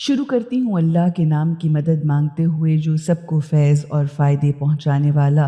شروع کرتی ہوں اللہ کے نام کی مدد مانگتے ہوئے جو سب کو فیض اور فائدے پہنچانے والا،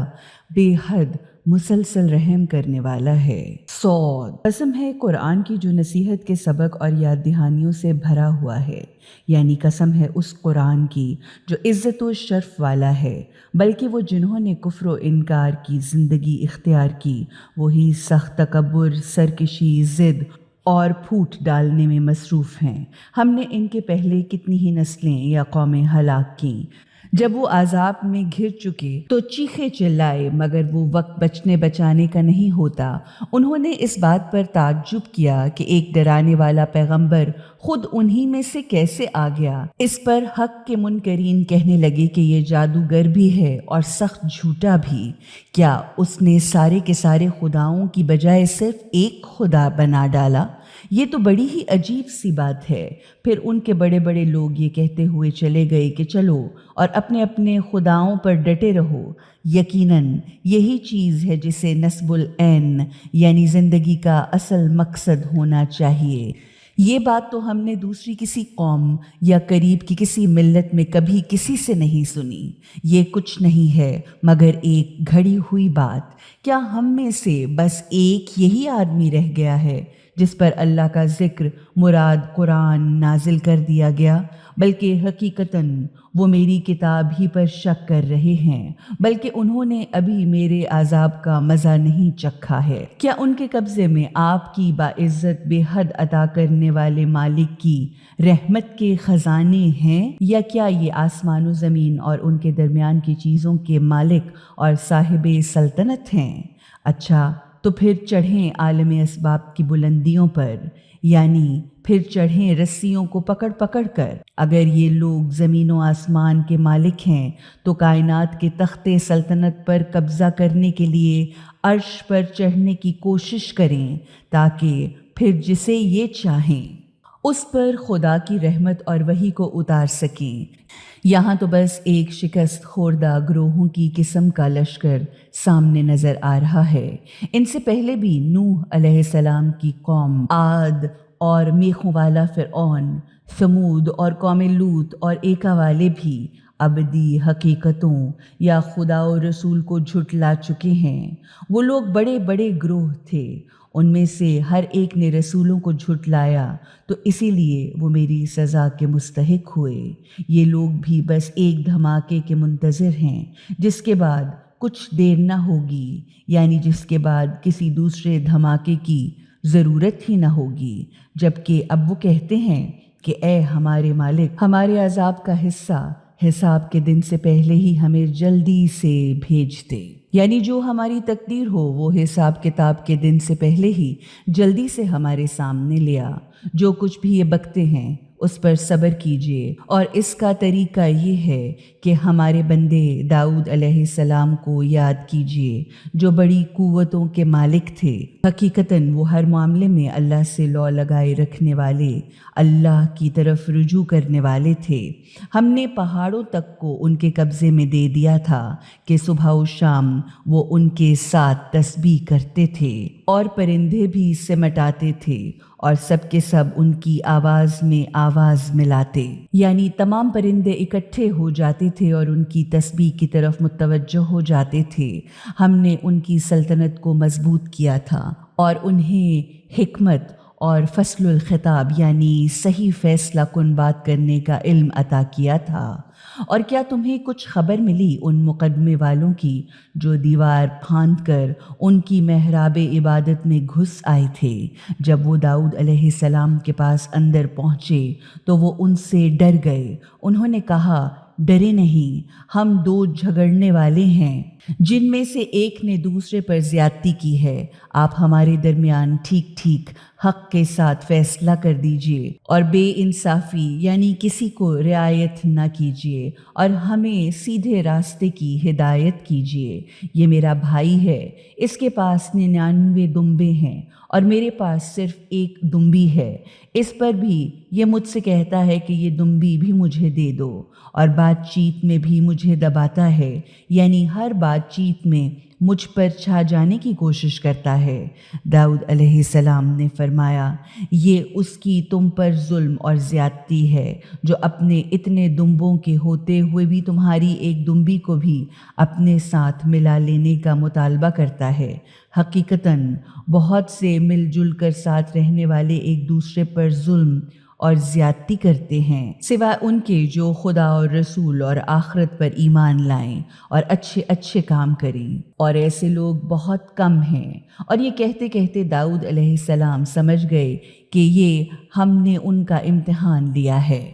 بے حد مسلسل رحم کرنے والا ہے۔ صاد، قسم ہے قرآن کی جو نصیحت کے سبق اور یاد دہانیوں سے بھرا ہوا ہے، یعنی قسم ہے اس قرآن کی جو عزت و شرف والا ہے، بلکہ وہ جنہوں نے کفر و انکار کی زندگی اختیار کی، وہی سخت تکبر، سرکشی، ضد اور پھوٹ ڈالنے میں مصروف ہیں۔ ہم نے ان کے پہلے کتنی ہی نسلیں یا قومیں ہلاک کیں۔ جب وہ عذاب میں گھر چکے تو چیخے چلائے، مگر وہ وقت بچنے بچانے کا نہیں ہوتا۔ انہوں نے اس بات پر تعجب کیا کہ ایک ڈرانے والا پیغمبر خود انہی میں سے کیسے آ گیا۔ اس پر حق کے منکرین کہنے لگے کہ یہ جادوگر بھی ہے اور سخت جھوٹا بھی۔ کیا اس نے سارے کے سارے خداؤں کی بجائے صرف ایک خدا بنا ڈالا؟ یہ تو بڑی ہی عجیب سی بات ہے۔ پھر ان کے بڑے بڑے لوگ یہ کہتے ہوئے چلے گئے کہ چلو اور اپنے اپنے خداؤں پر ڈٹے رہو۔ یقیناً یہی چیز ہے جسے نصب العین یعنی زندگی کا اصل مقصد ہونا چاہیے۔ یہ بات تو ہم نے دوسری کسی قوم یا قریب کی کسی ملت میں کبھی کسی سے نہیں سنی۔ یہ کچھ نہیں ہے مگر ایک گھڑی ہوئی بات۔ کیا ہم میں سے بس ایک یہی آدمی رہ گیا ہے جس پر اللہ کا ذکر مراد قرآن نازل کر دیا گیا؟ بلکہ حقیقتاً وہ میری کتاب ہی پر شک کر رہے ہیں، بلکہ انہوں نے ابھی میرے عذاب کا مزہ نہیں چکھا ہے۔ کیا ان کے قبضے میں آپ کی باعزت بے حد عطا کرنے والے مالک کی رحمت کے خزانے ہیں، یا کیا یہ آسمان و زمین اور ان کے درمیان کی چیزوں کے مالک اور صاحب سلطنت ہیں؟ اچھا تو پھر چڑھیں عالم اسباب کی بلندیوں پر، یعنی پھر چڑھیں رسیوں کو پکڑ پکڑ کر۔ اگر یہ لوگ زمین و آسمان کے مالک ہیں تو کائنات کے تخت سلطنت پر قبضہ کرنے کے لیے عرش پر چڑھنے کی کوشش کریں، تاکہ پھر جسے یہ چاہیں اس پر خدا کی رحمت اور وحی کو اتار سکیں۔ یہاں تو بس ایک شکست خوردہ گروہوں کی قسم کا لشکر سامنے نظر آ رہا ہے۔ ان سے پہلے بھی نوح علیہ السلام کی قوم، عاد اور میخوں والا فرعون، ثمود اور قوم لوط اور ایکا والے بھی ابدی حقیقتوں یا خدا و رسول کو جھٹلا چکے ہیں۔ وہ لوگ بڑے بڑے گروہ تھے، ان میں سے ہر ایک نے رسولوں کو جھٹلایا، تو اسی لیے وہ میری سزا کے مستحق ہوئے۔ یہ لوگ بھی بس ایک دھماکے کے منتظر ہیں جس کے بعد کچھ دیر نہ ہوگی، یعنی جس کے بعد کسی دوسرے دھماکے کی ضرورت ہی نہ ہوگی، جبکہ اب وہ کہتے ہیں کہ اے ہمارے مالک، ہمارے عذاب کا حصہ حساب کے دن سے پہلے ہی ہمیں جلدی سے بھیج دے، یعنی جو ہماری تقدیر ہو وہ حساب کتاب کے دن سے پہلے ہی جلدی سے ہمارے سامنے لیا۔ جو کچھ بھی یہ بکتے ہیں اس پر صبر کیجیے، اور اس کا طریقہ یہ ہے کہ ہمارے بندے داؤد علیہ السلام کو یاد کیجیے، جو بڑی قوتوں کے مالک تھے۔ حقیقتاً وہ ہر معاملے میں اللہ سے لو لگائے رکھنے والے، اللہ کی طرف رجوع کرنے والے تھے۔ ہم نے پہاڑوں تک کو ان کے قبضے میں دے دیا تھا کہ صبح و شام وہ ان کے ساتھ تسبیح کرتے تھے، اور پرندے بھی سمٹاتے تھے، اور سب کے سب ان کی آواز میں آواز ملاتے، یعنی تمام پرندے اکٹھے ہو جاتے تھے اور ان کی تسبیح کی طرف متوجہ ہو جاتے تھے۔ ہم نے ان کی سلطنت کو مضبوط کیا تھا اور انہیں حکمت اور فصل الخطاب یعنی صحیح فیصلہ کن بات کرنے کا علم عطا کیا تھا۔ اور کیا تمہیں کچھ خبر ملی ان مقدمے والوں کی جو دیوار پھاند کر ان کی محراب عبادت میں گھس آئے تھے؟ جب وہ داؤد علیہ السلام کے پاس اندر پہنچے تو وہ ان سے ڈر گئے۔ انہوں نے کہا، ڈرے نہیں، ہم دو جھگڑنے والے ہیں جن میں سے ایک نے دوسرے پر زیادتی کی ہے۔ آپ ہمارے درمیان ٹھیک ٹھیک حق کے ساتھ فیصلہ کر دیجیے، اور بے انصافی یعنی کسی کو رعایت نہ کیجیے، اور ہمیں سیدھے راستے کی ہدایت کیجیے۔ یہ میرا بھائی ہے، اس کے پاس 99 دمبے ہیں اور میرے پاس صرف ایک دمبی ہے۔ اس پر بھی یہ مجھ سے کہتا ہے کہ یہ دمبی بھی مجھے دے دو، اور بات چیت میں بھی مجھے دباتا ہے، یعنی ہر بات چیت میں مجھ پر چھا جانے کی کوشش کرتا ہے۔ داؤد علیہ السلام نے فرمایا، یہ اس کی تم پر ظلم اور زیادتی ہے جو اپنے اتنے دمبوں کے ہوتے ہوئے بھی تمہاری ایک دمبی کو بھی اپنے ساتھ ملا لینے کا مطالبہ کرتا ہے۔ حقیقتاً بہت سے مل جل کر ساتھ رہنے والے ایک دوسرے پر ظلم اور زیادتی کرتے ہیں، سوائے ان کے جو خدا اور رسول اور آخرت پر ایمان لائیں اور اچھے اچھے کام کریں، اور ایسے لوگ بہت کم ہیں۔ اور یہ کہتے کہتے داؤد علیہ السلام سمجھ گئے کہ یہ ہم نے ان کا امتحان لیا ہے،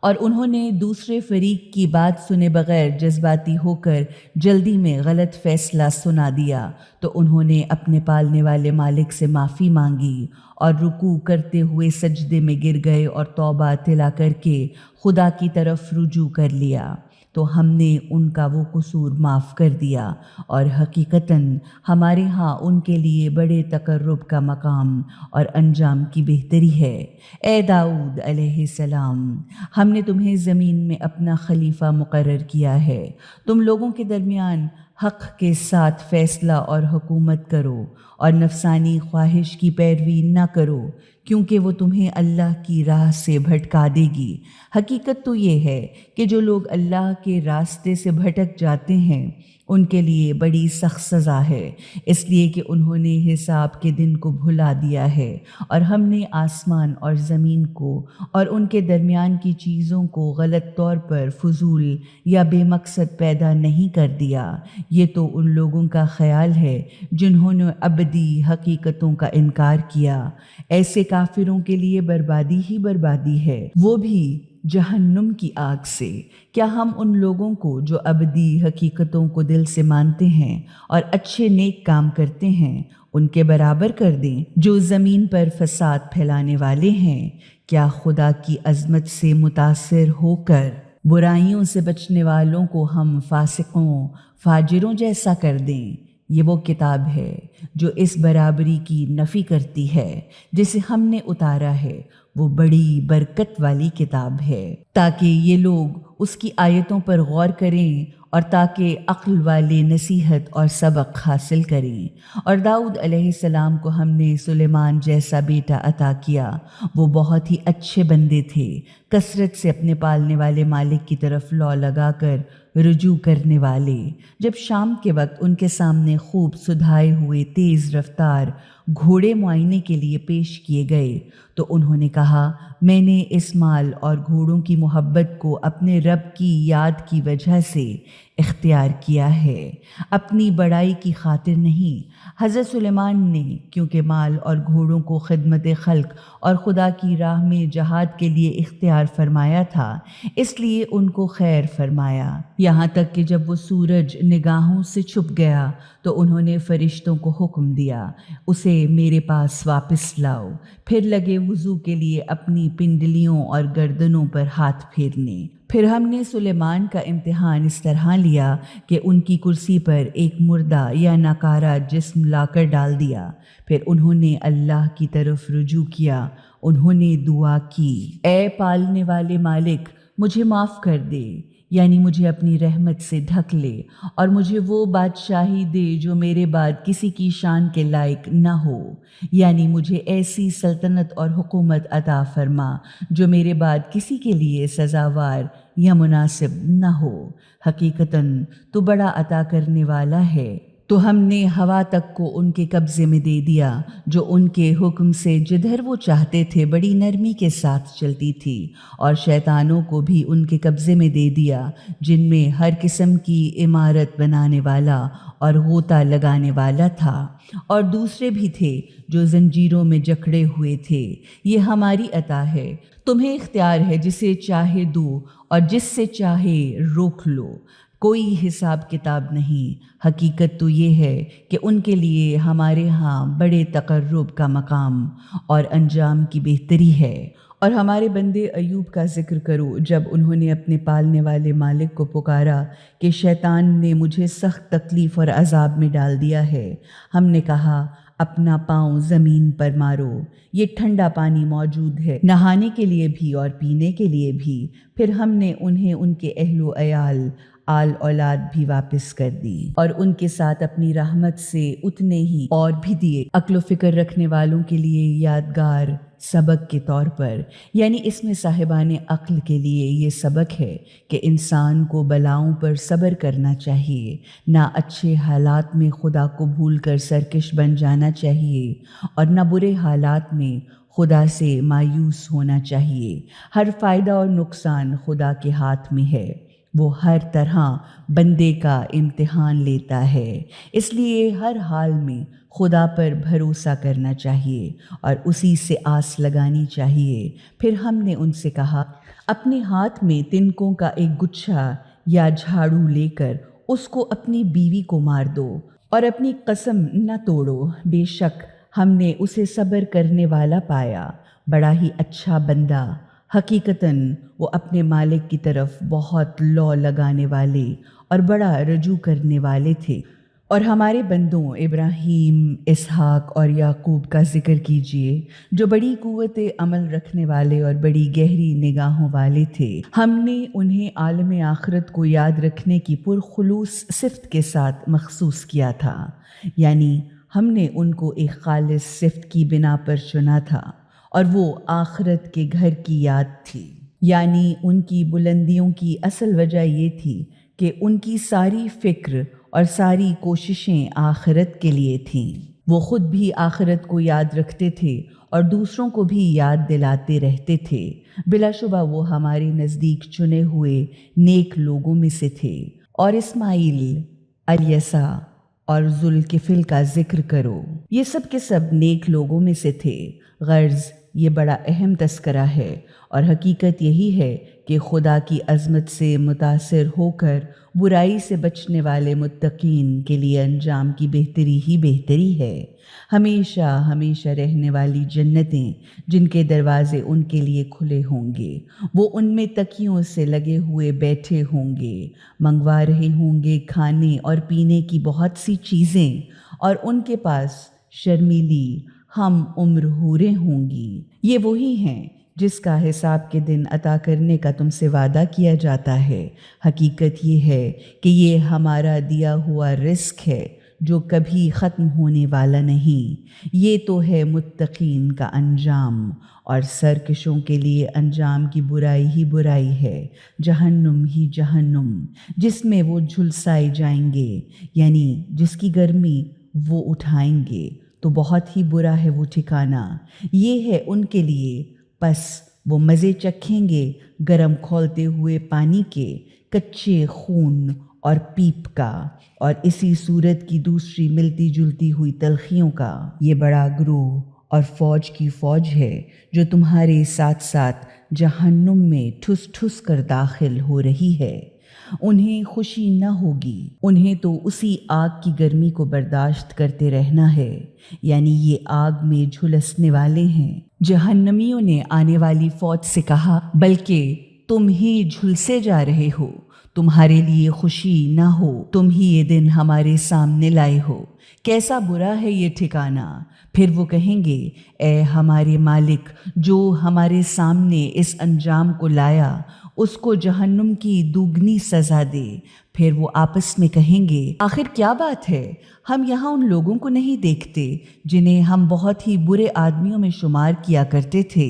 اور انہوں نے دوسرے فریق کی بات سنے بغیر جذباتی ہو کر جلدی میں غلط فیصلہ سنا دیا، تو انہوں نے اپنے پالنے والے مالک سے معافی مانگی اور رکوع کرتے ہوئے سجدے میں گر گئے اور توبہ تلا کر کے خدا کی طرف رجوع کر لیا، تو ہم نے ان کا وہ قصور معاف کر دیا، اور حقیقتاً ہمارے ہاں ان کے لیے بڑے تقرب کا مقام اور انجام کی بہتری ہے۔ اے داؤد علیہ السلام، ہم نے تمہیں زمین میں اپنا خلیفہ مقرر کیا ہے، تم لوگوں کے درمیان حق کے ساتھ فیصلہ اور حکومت کرو، اور نفسانی خواہش کی پیروی نہ کرو، کیونکہ وہ تمہیں اللہ کی راہ سے بھٹکا دے گی۔ حقیقت تو یہ ہے کہ جو لوگ اللہ کے راستے سے بھٹک جاتے ہیں ان کے لیے بڑی سخت سزا ہے، اس لیے کہ انہوں نے حساب کے دن کو بھلا دیا ہے، اور ہم نے آسمان اور زمین کو اور ان کے درمیان کی چیزوں کو غلط طور پر فضول یا بے مقصد پیدا نہیں کر دیا۔ یہ تو ان لوگوں کا خیال ہے جنہوں نے ابدی حقیقتوں کا انکار کیا، ایسے کافروں کے لیے بربادی ہی بربادی ہے، وہ بھی جہنم کی آگ سے۔ کیا ہم ان لوگوں کو جو ابدی حقیقتوں کو دل سے مانتے ہیں اور اچھے نیک کام کرتے ہیں ان کے برابر کر دیں جو زمین پر فساد پھیلانے والے ہیں؟ کیا خدا کی عظمت سے متاثر ہو کر برائیوں سے بچنے والوں کو ہم فاسقوں فاجروں جیسا کر دیں؟ یہ وہ کتاب ہے جو اس برابری کی نفی کرتی ہے جسے ہم نے اتارا ہے، وہ بڑی برکت والی کتاب ہے، تاکہ یہ لوگ اس کی آیتوں پر غور کریں اور تاکہ عقل والے نصیحت اور سبق حاصل کریں۔ اور داؤد علیہ السلام کو ہم نے سلیمان جیسا بیٹا عطا کیا، وہ بہت ہی اچھے بندے تھے، کثرت سے اپنے پالنے والے مالک کی طرف لو لگا کر رجوع کرنے والے۔ جب شام کے وقت ان کے سامنے خوب سدھائے ہوئے تیز رفتار گھوڑے معائنے کے لیے پیش کیے گئے تو انہوں نے کہا، میں نے اس مال اور گھوڑوں کی محبت کو اپنے رب کی یاد کی وجہ سے اختیار کیا ہے، اپنی بڑائی کی خاطر نہیں۔ حضرت سلیمان نے کیونکہ مال اور گھوڑوں کو خدمت خلق اور خدا کی راہ میں جہاد کے لیے اختیار فرمایا تھا، اس لیے ان کو خیر فرمایا، یہاں تک کہ جب وہ سورج نگاہوں سے چھپ گیا تو انہوں نے فرشتوں کو حکم دیا، اسے میرے پاس واپس لاؤ، پھر لگے وضو کے لیے اپنی پنڈلیوں اور گردنوں پر ہاتھ پھیرنے۔ پھر ہم نے سلیمان کا امتحان اس طرح لیا کہ ان کی کرسی پر ایک مردہ یا ناکارہ جسم لا کر ڈال دیا، پھر انہوں نے اللہ کی طرف رجوع کیا، انہوں نے دعا کی، اے پالنے والے مالک، مجھے معاف کر دے، یعنی مجھے اپنی رحمت سے ڈھک لے، اور مجھے وہ بادشاہی دے جو میرے بعد کسی کی شان کے لائق نہ ہو، یعنی مجھے ایسی سلطنت اور حکومت عطا فرما جو میرے بعد کسی کے لیے سزاوار یا مناسب نہ ہو۔ حقیقتاً تو بڑا عطا کرنے والا ہے۔ تو ہم نے ہوا تک کو ان کے قبضے میں دے دیا جو ان کے حکم سے جدھر وہ چاہتے تھے بڑی نرمی کے ساتھ چلتی تھی، اور شیطانوں کو بھی ان کے قبضے میں دے دیا جن میں ہر قسم کی عمارت بنانے والا اور غوطہ لگانے والا تھا، اور دوسرے بھی تھے جو زنجیروں میں جکڑے ہوئے تھے۔ یہ ہماری عطا ہے، تمہیں اختیار ہے جسے چاہے دو اور جس سے چاہے روک لو، کوئی حساب کتاب نہیں۔ حقیقت تو یہ ہے کہ ان کے لیے ہمارے ہاں بڑے تقرب کا مقام اور انجام کی بہتری ہے۔ اور ہمارے بندے ایوب کا ذکر کرو، جب انہوں نے اپنے پالنے والے مالک کو پکارا کہ شیطان نے مجھے سخت تکلیف اور عذاب میں ڈال دیا ہے، ہم نے کہا، اپنا پاؤں زمین پر مارو، یہ ٹھنڈا پانی موجود ہے نہانے کے لیے بھی اور پینے کے لیے بھی۔ پھر ہم نے انہیں ان کے اہل و عیال، آل اولاد بھی واپس کر دی اور ان کے ساتھ اپنی رحمت سے اتنے ہی اور بھی دیے، عقل و فکر رکھنے والوں کے لیے یادگار سبق کے طور پر۔ یعنی اس میں صاحبان عقل کے لیے یہ سبق ہے کہ انسان کو بلاؤں پر صبر کرنا چاہیے، نہ اچھے حالات میں خدا کو بھول کر سرکش بن جانا چاہیے اور نہ برے حالات میں خدا سے مایوس ہونا چاہیے۔ ہر فائدہ اور نقصان خدا کے ہاتھ میں ہے، وہ ہر طرح بندے کا امتحان لیتا ہے، اس لیے ہر حال میں خدا پر بھروسہ کرنا چاہیے اور اسی سے آس لگانی چاہیے۔ پھر ہم نے ان سے کہا، اپنے ہاتھ میں تنکوں کا ایک گچھا یا جھاڑو لے کر اس کو اپنی بیوی کو مار دو اور اپنی قسم نہ توڑو، بے شک ہم نے اسے صبر کرنے والا پایا، بڑا ہی اچھا بندہ۔ حقیقتاً وہ اپنے مالک کی طرف بہت لو لگانے والے اور بڑا رجوع کرنے والے تھے۔ اور ہمارے بندوں ابراہیم، اسحاق اور یعقوب کا ذکر کیجیے، جو بڑی قوت عمل رکھنے والے اور بڑی گہری نگاہوں والے تھے۔ ہم نے انہیں عالم آخرت کو یاد رکھنے کی پرخلوص صفت کے ساتھ مخصوص کیا تھا، یعنی ہم نے ان کو ایک خالص صفت کی بنا پر چنا تھا اور وہ آخرت کے گھر کی یاد تھی۔ یعنی ان کی بلندیوں کی اصل وجہ یہ تھی کہ ان کی ساری فکر اور ساری کوششیں آخرت کے لیے تھیں۔ وہ خود بھی آخرت کو یاد رکھتے تھے اور دوسروں کو بھی یاد دلاتے رہتے تھے۔ بلا شبہ وہ ہمارے نزدیک چنے ہوئے نیک لوگوں میں سے تھے۔ اور اسماعیل، الیسع اور ذوالکفل کا ذکر کرو، یہ سب کے سب نیک لوگوں میں سے تھے۔ غرض یہ بڑا اہم تذکرہ ہے اور حقیقت یہی ہے کہ خدا کی عظمت سے متاثر ہو کر برائی سے بچنے والے متقین کے لیے انجام کی بہتری ہی بہتری ہے۔ ہمیشہ ہمیشہ رہنے والی جنتیں جن کے دروازے ان کے لیے کھلے ہوں گے، وہ ان میں تکیوں سے لگے ہوئے بیٹھے ہوں گے، منگوا رہے ہوں گے کھانے اور پینے کی بہت سی چیزیں، اور ان کے پاس شرمیلی ہم عمر حوریں ہوں گی۔ یہ وہی ہیں جس کا حساب کے دن عطا کرنے کا تم سے وعدہ کیا جاتا ہے۔ حقیقت یہ ہے کہ یہ ہمارا دیا ہوا رزق ہے جو کبھی ختم ہونے والا نہیں۔ یہ تو ہے متقین کا انجام، اور سرکشوں کے لیے انجام کی برائی ہی برائی ہے، جہنم ہی جہنم، جس میں وہ جھلسائے جائیں گے، یعنی جس کی گرمی وہ اٹھائیں گے، تو بہت ہی برا ہے وہ ٹھکانہ۔ یہ ہے ان کے لیے، پس وہ مزے چکھیں گے گرم کھولتے ہوئے پانی کے، کچے خون اور پیپ کا، اور اسی صورت کی دوسری ملتی جلتی ہوئی تلخیوں کا۔ یہ بڑا گروہ اور فوج کی فوج ہے جو تمہارے ساتھ ساتھ جہنم میں ٹھس ٹھس کر داخل ہو رہی ہے۔ انہیں خوشی نہ ہوگی، انہیں تو اسی آگ کی گرمی کو برداشت کرتے رہنا ہے، یعنی یہ آگ میں جھلسنے والے ہیں۔ جہنمیوں نے آنے والی فوج سے کہا، بلکہ تم ہی جھلسے جا رہے ہو، تمہارے لیے خوشی نہ ہو، تم ہی یہ دن ہمارے سامنے لائے ہو، کیسا برا ہے یہ ٹھکانہ۔ پھر وہ کہیں گے، اے ہمارے مالک جو ہمارے سامنے اس انجام کو لایا، اس کو جہنم کی دوگنی سزا دے۔ پھر وہ آپس میں کہیں گے، آخر کیا بات ہے، ہم یہاں ان لوگوں کو نہیں دیکھتے جنہیں ہم بہت ہی برے آدمیوں میں شمار کیا کرتے تھے؟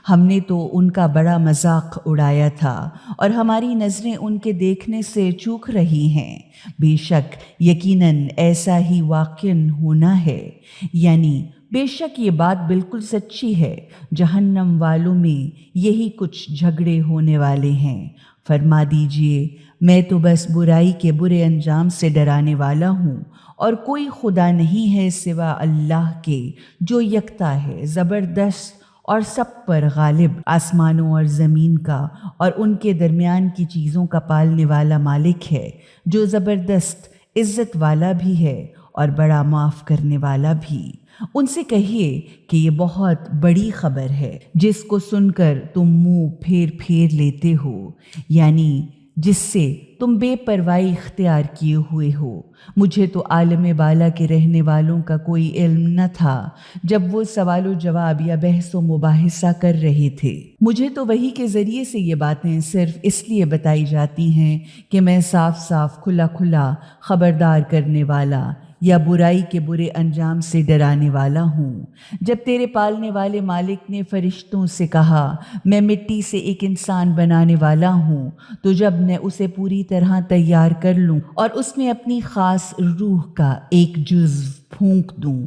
ہم نے تو ان کا بڑا مذاق اڑایا تھا اور ہماری نظریں ان کے دیکھنے سے چوک رہی ہیں۔ بے شک یقیناً ایسا ہی واقعاً ہونا ہے، یعنی بے شک یہ بات بالکل سچی ہے، جہنم والوں میں یہی کچھ جھگڑے ہونے والے ہیں۔ فرما دیجئے، میں تو بس برائی کے برے انجام سے ڈرانے والا ہوں، اور کوئی خدا نہیں ہے سوا اللہ کے جو یکتا ہے، زبردست اور سب پر غالب، آسمانوں اور زمین کا اور ان کے درمیان کی چیزوں کا پالنے والا مالک ہے، جو زبردست عزت والا بھی ہے اور بڑا معاف کرنے والا بھی۔ ان سے کہیے کہ یہ بہت بڑی خبر ہے جس کو سن کر تم منہ پھیر پھیر لیتے ہو، یعنی جس سے تم بے پرواہی اختیار کیے ہوئے ہو۔ مجھے تو عالم بالا کے رہنے والوں کا کوئی علم نہ تھا جب وہ سوال و جواب یا بحث و مباحثہ کر رہے تھے۔ مجھے تو وحی کے ذریعے سے یہ باتیں صرف اس لیے بتائی جاتی ہیں کہ میں صاف صاف کھلا کھلا خبردار کرنے والا یا برائی کے برے انجام سے ڈرانے والا ہوں۔ جب تیرے پالنے والے مالک نے فرشتوں سے کہا میں مٹی سے ایک انسان بنانے والا ہوں، تو جب میں اسے پوری طرح تیار کر لوں اور اس میں اپنی خاص روح کا ایک جزو پھونک دوں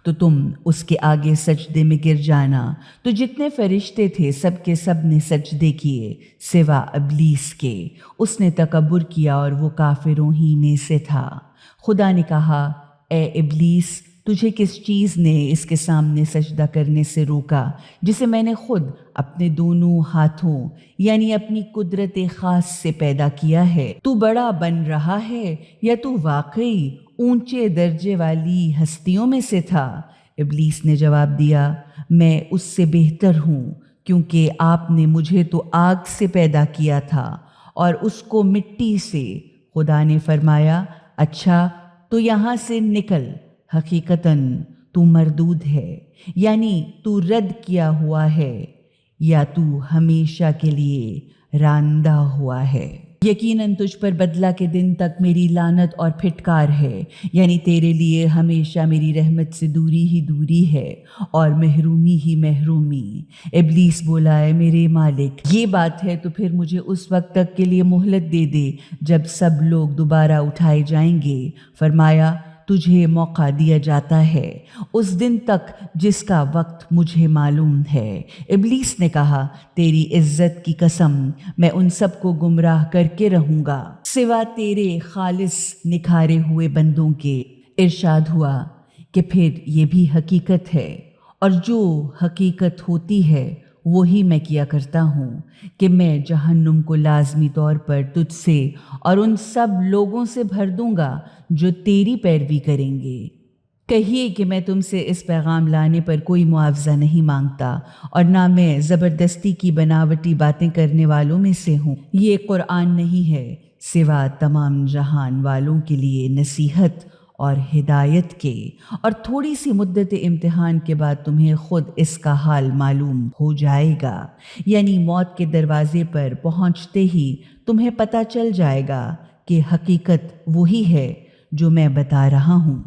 تو تم اس کے آگے سجدے میں گر جانا۔ تو جتنے فرشتے تھے سب کے سب نے سجدے کیے سوا ابلیس کے۔ اس نے تکبر کیا اور وہ کافروں ہی میں سے تھا۔ خدا نے کہا اے ابلیس، تجھے کس چیز نے اس کے سامنے سجدہ کرنے سے روکا جسے میں نے خود اپنے دونوں ہاتھوں یعنی اپنی قدرت خاص سے پیدا کیا ہے؟ تو بڑا بن رہا ہے یا تو واقعی اونچے درجے والی ہستیوں میں سے تھا؟ ابلیس نے جواب دیا میں اس سے بہتر ہوں، کیونکہ آپ نے مجھے تو آگ سے پیدا کیا تھا اور اس کو مٹی سے۔ خدا نے فرمایا اچھا تو یہاں سے نکل، حقیقتاً تو مردود ہے، یعنی تو رد کیا ہوا ہے یا تو ہمیشہ کے لیے راندہ ہوا ہے۔ یقیناً تجھ پر بدلہ کے دن تک میری لعنت اور پھٹکار ہے، یعنی تیرے لیے ہمیشہ میری رحمت سے دوری ہی دوری ہے اور محرومی ہی محرومی۔ ابلیس بولا اے میرے مالک، یہ بات ہے تو پھر مجھے اس وقت تک کے لیے مہلت دے دے جب سب لوگ دوبارہ اٹھائے جائیں گے۔ فرمایا تجھے موقع دیا جاتا ہے اس دن تک جس کا وقت مجھے معلوم ہے۔ ابلیس نے کہا تیری عزت کی قسم، میں ان سب کو گمراہ کر کے رہوں گا سوا تیرے خالص نکھارے ہوئے بندوں کے۔ ارشاد ہوا کہ پھر یہ بھی حقیقت ہے، اور جو حقیقت ہوتی ہے وہی میں کیا کرتا ہوں کہ میں جہنم کو لازمی طور پر تجھ سے اور ان سب لوگوں سے بھر دوں گا جو تیری پیروی کریں گے۔ کہیے کہ میں تم سے اس پیغام لانے پر کوئی معاوضہ نہیں مانگتا اور نہ میں زبردستی کی بناوٹی باتیں کرنے والوں میں سے ہوں۔ یہ قرآن نہیں ہے سوا تمام جہان والوں کے لیے نصیحت اور ہدایت کے، اور تھوڑی سی مدت امتحان کے بعد تمہیں خود اس کا حال معلوم ہو جائے گا، یعنی موت کے دروازے پر پہنچتے ہی تمہیں پتہ چل جائے گا کہ حقیقت وہی ہے جو میں بتا رہا ہوں۔